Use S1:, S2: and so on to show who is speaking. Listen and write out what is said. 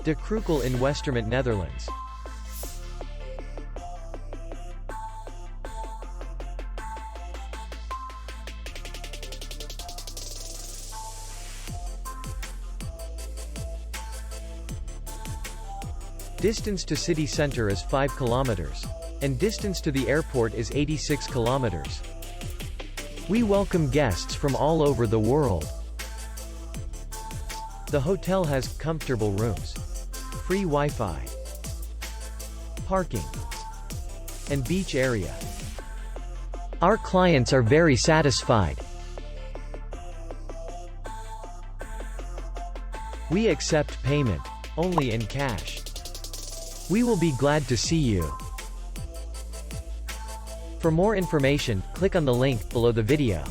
S1: De Krukel in Westermient, Netherlands. Distance to city center is 5 kilometers. And distance to the airport is 86 kilometers. We welcome guests from all over the world. The hotel has comfortable rooms, free Wi-Fi, parking, and beach area. Our clients are very satisfied. We accept payment only in cash. We will be glad to see you. For more information, click on the link below the video.